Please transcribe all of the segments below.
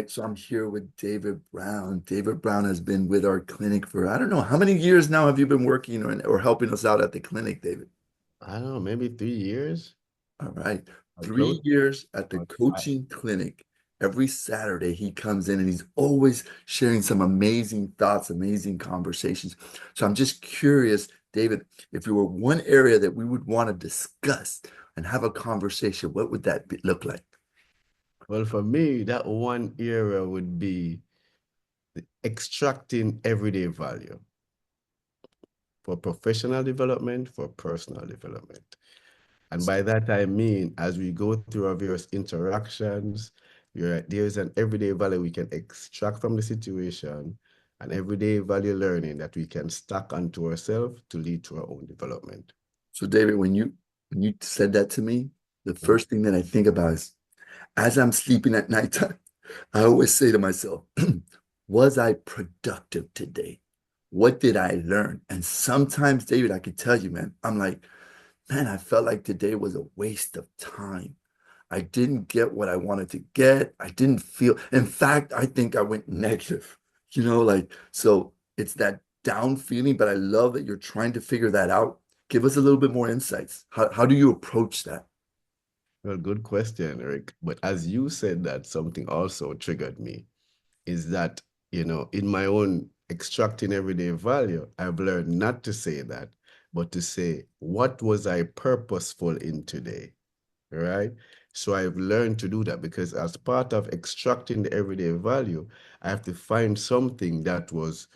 So I'm here with David Brown. David Brown has been with our clinic for, I don't know, how many years now have you been working or helping us out at the clinic, David? I don't know, maybe 3 years All right. or close 3 years at the or five. coaching clinic. Every Saturday he comes in and he's always sharing some amazing thoughts, amazing conversations. So I'm just curious, David, if you were one area that we would want to discuss and have a conversation, what would that look like? Well, for me, that one area would be extracting everyday value for professional development, for personal development. And by that, I mean, as we go through our various interactions, there's an everyday value we can extract from the situation, and everyday value learning that we can stack onto ourselves to lead to our own development. So, David, when you said that to me, the Mhm. first thing that I think about is as I'm sleeping at nighttime, I always say to myself, was I productive today? What did I learn? And sometimes, David, I could tell you, man, I'm like, man, I felt like today was a waste of time. I didn't get what I wanted to get. I didn't feel, in fact, I think I went negative, like, so it's that down feeling, but I love that you're trying to figure that out. Give us a little bit more insights. How do you approach that? Well, good question, Eric. But as you said that, something also triggered me is that, in my own extracting everyday value, I've learned not to say that, but to say, what was I purposeful in today? Right? So I've learned to do that because as part of extracting the everyday value, I have to find something that was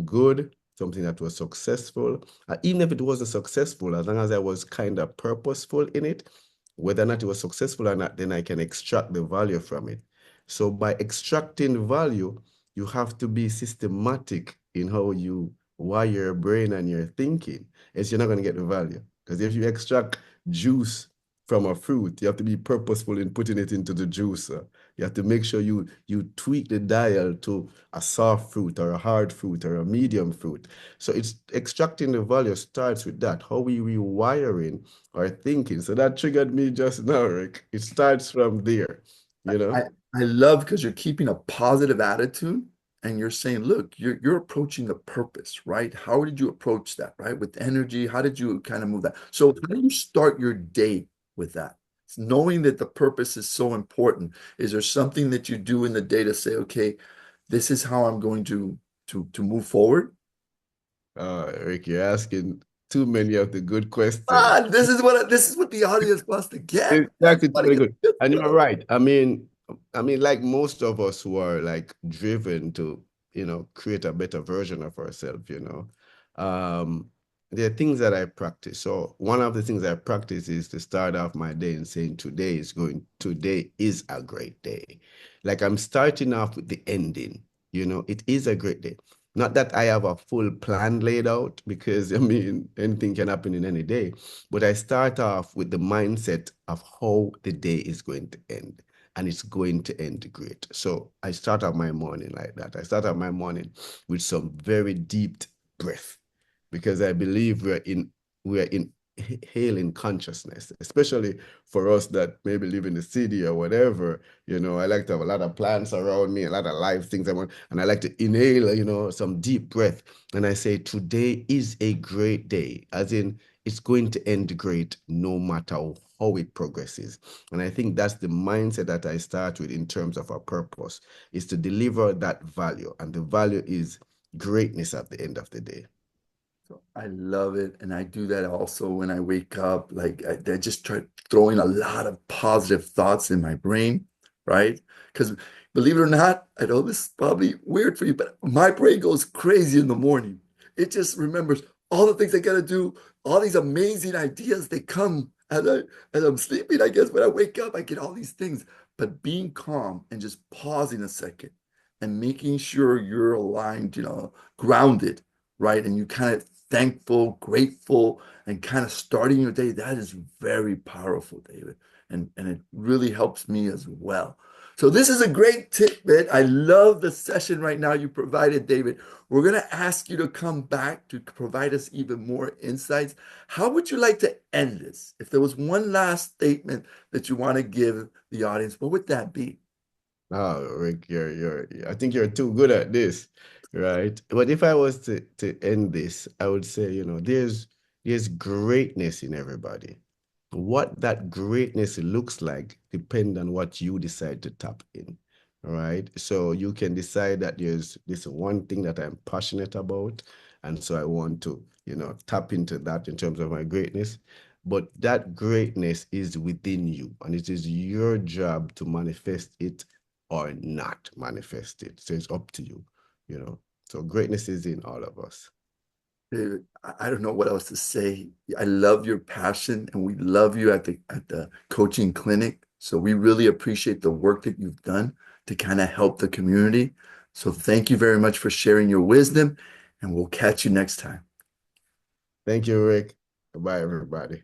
good, something that was successful. Even if it wasn't successful, as long as I was kind of purposeful in it, whether or not it was successful or not, then I can extract the value from it. So by extracting value, you have to be systematic in how you wire your brain and your thinking, else you're not going to get the value. Because if you extract juice from a fruit, you have to be purposeful in putting it into the juicer. You have to make sure you tweak the dial to a soft fruit or a hard fruit or a medium fruit. So it's extracting the value starts with that. How we rewiring our thinking. So that triggered me just now, Rick. It starts from there, you I, know? I love because you're keeping a positive attitude and you're saying, look, you're approaching the purpose, right? How did you approach that, right? With energy, how did you kind of move that? So how do you start your day with that? Knowing that the purpose is so important. Is there something that you do in the day to say, okay, this is how I'm going to move forward? Rick, you're asking too many of the good questions. This is what the audience wants to get. Man. Exactly, They too want to many get good. good And you're stuff. right. I mean, like most of us who are like driven to, create a better version of ourselves, there are things that I practice. So one of the things I practice is to start off my day and saying, today is a great day. Like I'm starting off with the ending, it is a great day. Not that I have a full plan laid out because I mean, anything can happen in any day, but I start off with the mindset of how the day is going to end. And it's going to end great. So I start out my morning like that. I start out my morning with some very deep breath because I believe we're in hailing consciousness, especially for us that maybe live in the city or whatever. I like to have a lot of plants around me, a lot of live things I want, and I like to inhale, some deep breath. And I say, today is a great day, as in it's going to end great no matter how it progresses. And I think that's the mindset that I start with in terms of our purpose, is to deliver that value. And the value is greatness at the end of the day. So I love it. And I do that also when I wake up. Like I just try throwing a lot of positive thoughts in my brain, right? Because believe it or not, I know this is probably weird for you, but my brain goes crazy in the morning. It just remembers all the things I gotta do, all these amazing ideas. They come as I'm sleeping, I guess. When I wake up, I get all these things. But being calm and just pausing a second and making sure you're aligned, grounded, right? And you kind of thankful, grateful, and kind of starting your day, that is very powerful, David. And it really helps me as well. So this is a great tidbit. I love the session right now you provided, David. We're going to ask you to come back to provide us even more insights. How would you like to end this? If there was one last statement that you want to give the audience, what would that be? Oh, Rick, I think you're too good at this, right? But if I was to end this, I would say, there's greatness in everybody. What that greatness looks like depends on what you decide to tap in, all right? So you can decide that there's this one thing that I'm passionate about, and so I want to, tap into that in terms of my greatness. But that greatness is within you, and it is your job to manifest it or not manifest it. So it's up to you, you know. So greatness is in all of us. Dude, I don't know what else to say. I love your passion and we love you at the coaching clinic. So we really appreciate the work that you've done to kind of help the community. So thank you very much for sharing your wisdom and we'll catch you next time. Thank you, Rick. Bye, everybody.